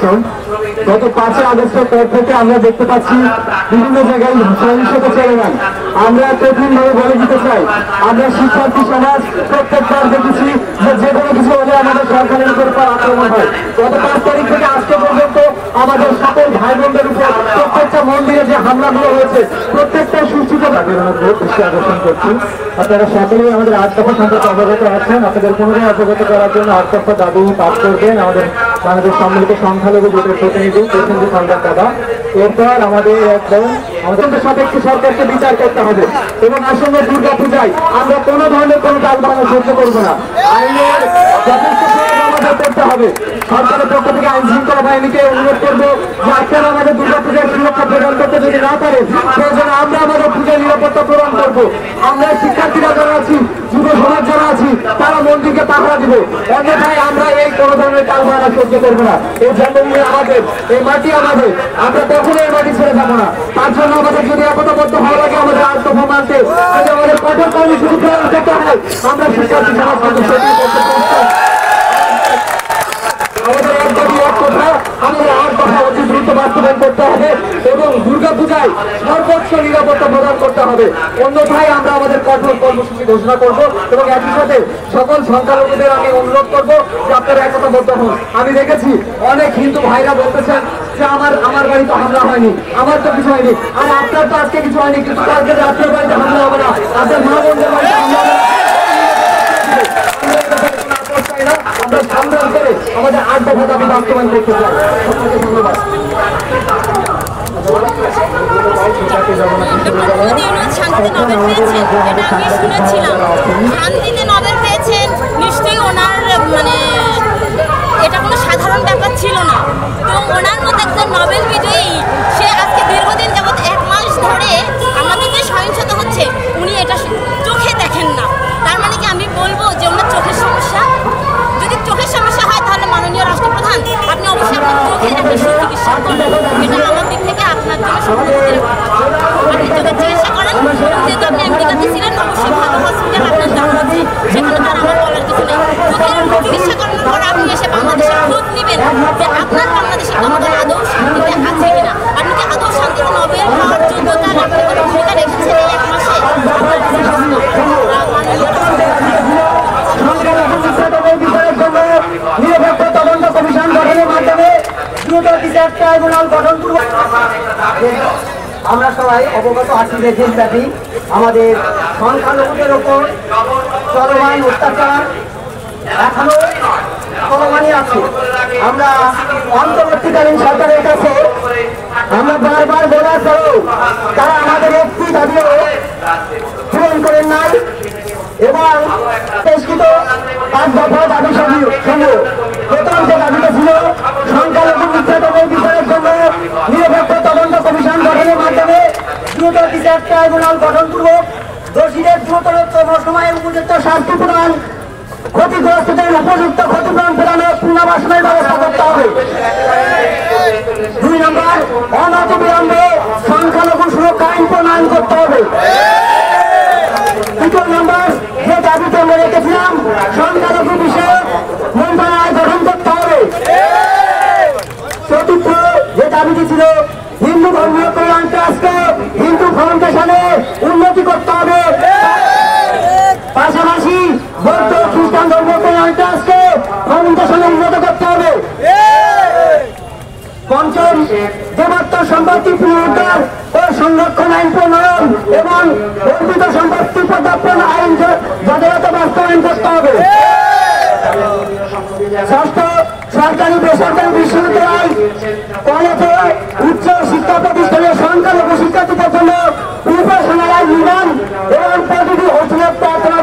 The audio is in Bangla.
নির্বাচন গত 5 আগস্টের পর থেকে আমরা দেখতে পাচ্ছি বিভিন্ন জায়গায় সহিংসতা চলমান। আমরা কঠিনভাবে বলে দিতে চাই, আমরা শিক্ষার্থী সমাজ প্রত্যেকবার দেখেছি যে কোনো কিছু হলে আমাদের সরকারের উপর আক্রমণ হয়। গত 5 তারিখ থেকে আজকে পর্যন্ত আমাদের সকল ভাই বোনদের উপর প্রত্যেকটা মন্দিরে যে হামলাগুলো হয়েছে প্রত্যেকটা সুষ্ঠুভাবে দৃষ্টি আকর্ষণ করছি। আপনারা সকলেই আমাদের 8 দফা সম্পর্কে অবগত আছেন। আপনাদের পুনরায় অবগত করার জন্য 8 দফা দাবি পাঠ করবেন আমাদের বাংলাদেশ সম্মিলিত সংখ্যালঘু জোটের প্রতিনিধি প্রসেনজিৎ হালদার দাদা। এরপর আমাদের আমাদের সাপেক্ষে সরকারকে বিচার করতে হবে এবং আসন্ন দুর্গা পূজায় আমরা কোনো ধরনের কোনো টালবাহানা সহ্য করবো না। আইনের যথেষ্ট আমাদের করতে হবে। সরকারের পক্ষ থেকে আইন শৃঙ্খলা বাহিনীকে অনুরোধ করবো যে আপনারা আমাদের দুর্গা পূজার সুরক্ষা প্রদান করতে যদি না পারেন সেজন্য আমরা আমাদের পূজার নিরাপত্তা প্রদান করবো। আমরা শিক্ষার্থীরা যারা আছি, যুব সমাজ যারা আছি, তারা মন্দিরকে পাহারা দিব। অন্যথায় আমরা এই কোনো ধরনের টালবাহানা সহ্য করবো না। এই জন্মভূমি আমাদের, এই মাটি আমাদের, আমরা কখনো এই মাটি ছেড়ে যাবো না। তার জন্য আমাদের যদি একতাবদ্ধ হওয়া লাগে আমাদের 8 দফা মানতে, যদি আমাদের কঠোর কর্মসূচি প্রয়োগ করতে হয়, আমরা শিক্ষার্থী সমাজ কিন্তু সেটি করতে প্রস্তুত। আমাদের এক দাবি এক কথা, আমাদের 8 দফা অতি দ্রুত বাস্তবায়ন করতে হবে এবং দুর্গা পূজায় সর্বোচ্চ নিরাপত্তা প্রদান করতে হবে। অন্যথায় আমরা আমাদের কঠোর কর্মসূচি ঘোষণা করব এবং একই সাথে সকল সংখ্যালঘুদের আমি অনুরোধ করবো যে আপনারা একতাবদ্ধ হন। আমি দেখেছি অনেক হিন্দু ভাইরা বলতেছেন যে আমার বাড়িতে হামলা হয়নি, আমার তো কিছু হয়নি। আর আপনার তো আজকে কিছু হয়নি, কিন্তু কালকে আপনার বাড়িতে হামলা হবে না, আপনার মা বোনদের বাড়িতে হামলা হবে না। আমরা সংগ্রাম করে আমাদের 8 দফা দাবি বাস্তবায়ন করতে চাই। সকলকে ধন্যবাদ। শান্তিতে নোবেল পেয়েছেন, নিশ্চয়ই ওনার মানে এটা কোনো সাধারণ ব্যাপার ছিল না। তো ওনার মতো একজন নোবেল বিজয়ী, সে আজকে দীর্ঘদিন যাবৎ 1 মাস ধরে আমাদের যে সহিংসতা হচ্ছে উনি এটা চোখে দেখেন না। তার মানে কি আমি বলবো যে ওনার চোখের সমস্যা? যদি চোখের সমস্যা হয় তাহলে মাননীয় রাষ্ট্রপ্রধান আপনি অবশ্যই আপনার চোখের একটা সুচিকিৎসা করেন। এটা আমার দিক থেকে আপনার জন্য সহযোগিতা। আপনি চোখের চিকিৎসা করেন, যেহেতু আপনি আমেরিকাতে ছিলেন, অবশ্যই ভালো হসপিটাল আপনার জানা আছে, সেখানে তার আমার বলার কিছু নেই। চোখের চিকিৎসা করানোর পর আপনি এসে বাংলাদেশে খোঁজ নেবেন যে আপনার বাংলাদেশের জনগণ আদৌ শান্তিতে আছে কিনা, আপনি কি আদৌ শান্তিতে নোবেল পাওয়ার যোগ্যতার আপনি কোনো ভূমিকা রেখেছেন এই 1 মাসে? নিরপেক্ষ তদন্ত কমিশন গঠনের মাধ্যমে দ্রুত বিচার ট্রাইব্যুনাল গঠন করব। আমরা সবাই অবগত আছি যে দেশব্যাপী আমাদের সংখ্যালঘুদের ওপর চলমান অত্যাচার এখনো চলমানই আছে। আমরা অন্তর্বর্তীকালীন সরকারের কাছে আমরা বারবার বলার পরেও তারা আমাদের একটি দাবিও পূরণ করেন নাই এবং পেশকৃত 8 দফা দাবি সমূহ প্রথম যে দাবিটা ছিল সংখ্যালঘু নির্যাতনের বিচারের জন্য নিরপেক্ষ তদন্ত কমিশন গঠনের মাধ্যমে দ্রুত বিচার ট্রাইব্যুনাল গঠনপূর্বক দোষীদের দ্রুততম সময়ে উপযুক্ত শাস্তি প্রদান, ক্ষতিগ্রস্তদের উপযুক্ত ক্ষতিপূরণ প্রদানের পুনর্বাসনের ব্যবস্থা করতে হবে। 2 নম্বর, অনতিবিলম্বে সংখ্যালঘু সুরক্ষা আইন প্রণয়ন করতে হবে। 3 নম্বর, যে দাবিতে আমরা রেখেছিলাম সংখ্যালঘু বিষয়ে মন্ত্রণালয় গঠন করতে হবে। 4র্থ, যে দাবিটি ছিল হিন্দু ধর্মীয় কল্যাণ ট্রাস্টকে হিন্দু ফাউন্ডেশনে উন্নতি করতে হবে, পাশাপাশি বৌদ্ধ খ্রিস্টান ধর্ম কল্যাণ ট্রাস্টকে ফাউন্ডেশনে উন্নত করতে হবে। 5ম, দেবাত্ম সম্পত্তি পুনরুদ্ধার ও সংরক্ষণ আইন প্রণয়ন এবং অর্পিত সম্পত্তি প্রত্যার্পণ আইন যথাযথ বাস্তবায়ন করতে হবে। 6ষ্ঠ, সরকারি বেসরকারি বিশ্ববিদ্যালয়, কলেজে, উচ্চ শিক্ষা প্রতিষ্ঠানে সংখ্যালঘু শিক্ষার্থীদের জন্য উপাসনালয় নির্মাণ এবং প্রতিটি হোস্টেলের প্রার্থনা